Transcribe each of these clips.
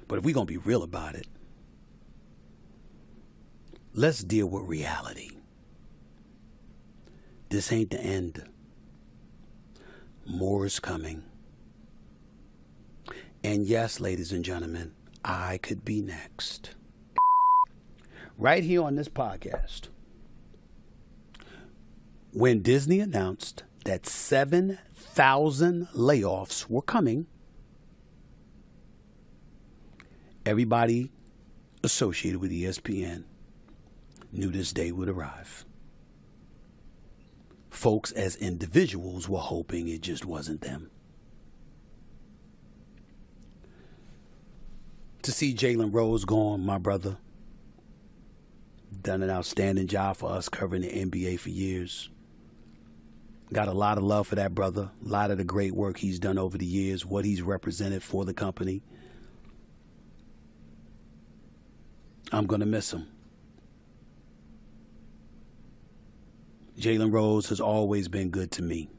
But if we're going to be real about it, let's deal with reality. This ain't the end. More is coming. And yes, ladies and gentlemen, I could be next. Right here on this podcast. When Disney announced that 7,000 layoffs were coming, everybody associated with ESPN knew this day would arrive. Folks as individuals were hoping it just wasn't them. To see Jalen Rose gone, my brother, done an outstanding job for us covering the NBA for years. Got a lot of love for that brother. A lot of the great work he's done over the years, what he's represented for the company. I'm going to miss him. Jalen Rose has always been good to me.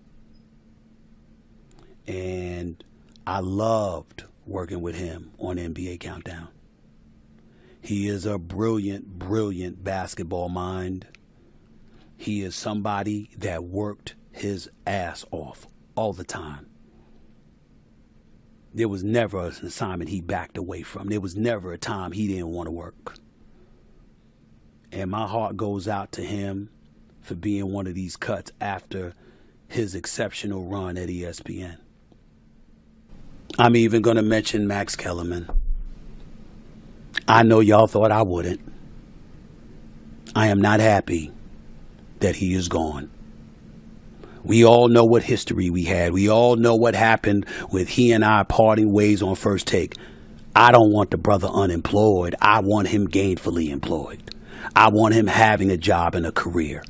And I loved working with him on NBA Countdown. He is a brilliant, brilliant basketball mind. He is somebody that worked his ass off all the time. There was never an assignment he backed away from. There was never a time he didn't want to work. And my heart goes out to him for being one of these cuts after his exceptional run at ESPN. I'm even going to mention Max Kellerman. I know y'all thought I wouldn't. I am not happy that he is gone. We all know what history we had. We all know what happened with he and I parting ways on First Take. I don't want the brother unemployed. I want him gainfully employed. I want him having a job and a career.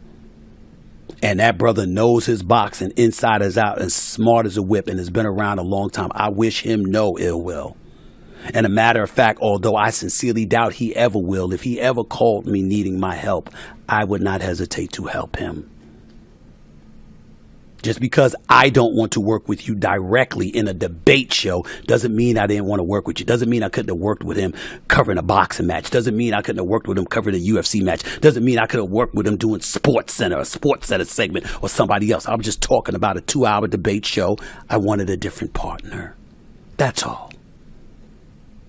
And that brother knows his boxing inside as out and smart as a whip and has been around a long time. I wish him no ill will. And a matter of fact, although I sincerely doubt he ever will, if he ever called me needing my help, I would not hesitate to help him. Just because I don't want to work with you directly in a debate show doesn't mean I didn't want to work with you. Doesn't mean I couldn't have worked with him covering a boxing match. Doesn't mean I couldn't have worked with him covering a UFC match. Doesn't mean I could have worked with him doing Sports Center, a Sports Center segment, or somebody else. I'm just talking about a 2-hour debate show. I wanted a different partner. That's all.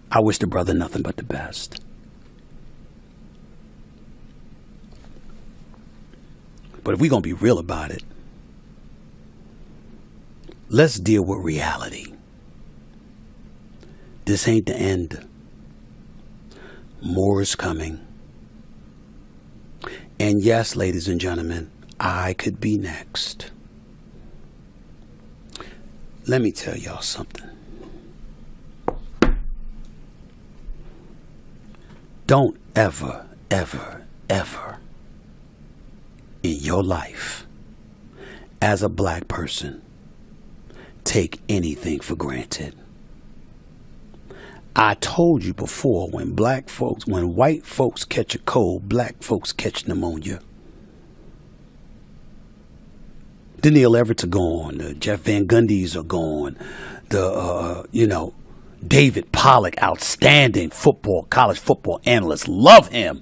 I wish the brother nothing but the best. But if we're going to be real about it, let's deal with reality. This ain't the end. More is coming. And yes, ladies and gentlemen, I could be next. Let me tell y'all something. Don't ever, ever, ever in your life as a black person take anything for granted. I told you before, when white folks catch a cold, black folks catch pneumonia. The Neil Everett's are gone. The Jeff Van Gundy's are gone. David Pollack, outstanding college football analyst. Love him.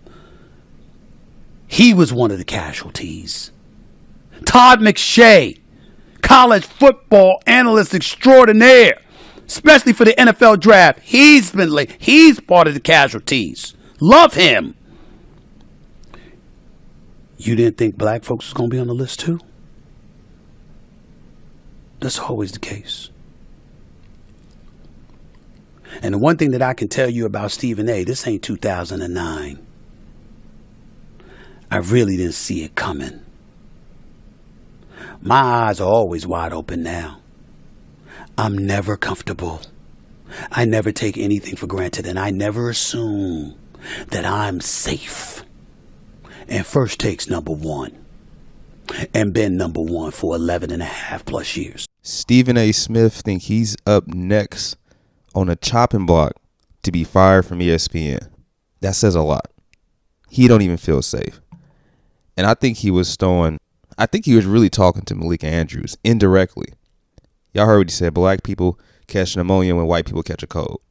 He was one of the casualties. Todd McShay, college football analyst extraordinaire, especially for the NFL draft. He's been late. He's part of the casualties. Love him. You didn't think black folks was going to be on the list too? That's always the case. And the one thing that I can tell you about Stephen A., this ain't 2009. I really didn't see it coming. My eyes are always wide open now. I'm never comfortable. I never take anything for granted, and I never assume that I'm safe. And First Take's number one. And been number one for 11 and a half plus years. Stephen A. Smith think he's up next on a chopping block to be fired from ESPN. That says a lot. He don't even feel safe. And I think he was really talking to Malika Andrews indirectly. Y'all heard what he said. Black people catch pneumonia when white people catch a cold.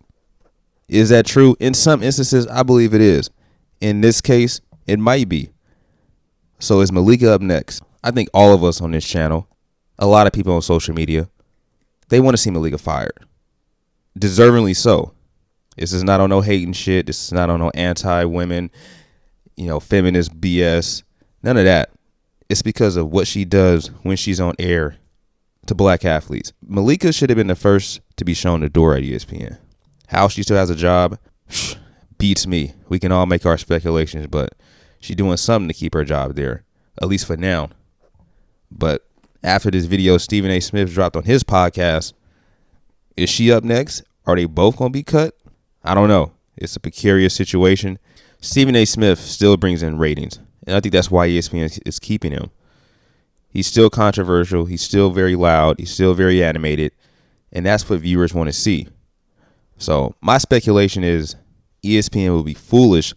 Is that true? In some instances, I believe it is. In this case, it might be. So is Malika up next? I think all of us on this channel, a lot of people on social media, they want to see Malika fired. Deservingly so. This is not on no hating shit. This is not on no anti-women, feminist BS. None of that. It's because of what she does when she's on air to black athletes. Malika should have been the first to be shown the door at ESPN. How she still has a job beats me. We can all make our speculations, but she's doing something to keep her job there, at least for now. But after this video Stephen A. Smith dropped on his podcast, is she up next? Are they both going to be cut? I don't know. It's a precarious situation. Stephen A. Smith still brings in ratings, and I think that's why ESPN is keeping him. He's still controversial. He's still very loud. He's still very animated, and that's what viewers want to see. So my speculation is ESPN will be foolish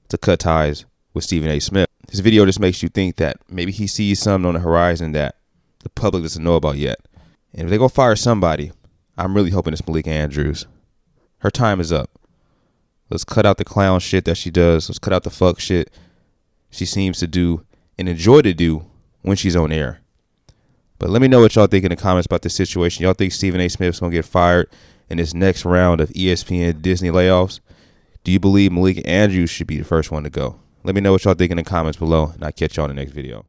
to cut ties with Stephen A. Smith. This video just makes you think that maybe he sees something on the horizon that the public doesn't know about yet. And if they're going to fire somebody, I'm really hoping it's Malika Andrews. Her time is up. Let's cut out the clown shit that she does. Let's cut out the fuck shit she seems to do and enjoy to do when she's on air. But let me know what y'all think in the comments about this situation. Y'all think Stephen A. Smith's going to get fired in this next round of ESPN Disney layoffs? Do you believe Malika Andrews should be the first one to go? Let me know what y'all think in the comments below, and I'll catch y'all in the next video.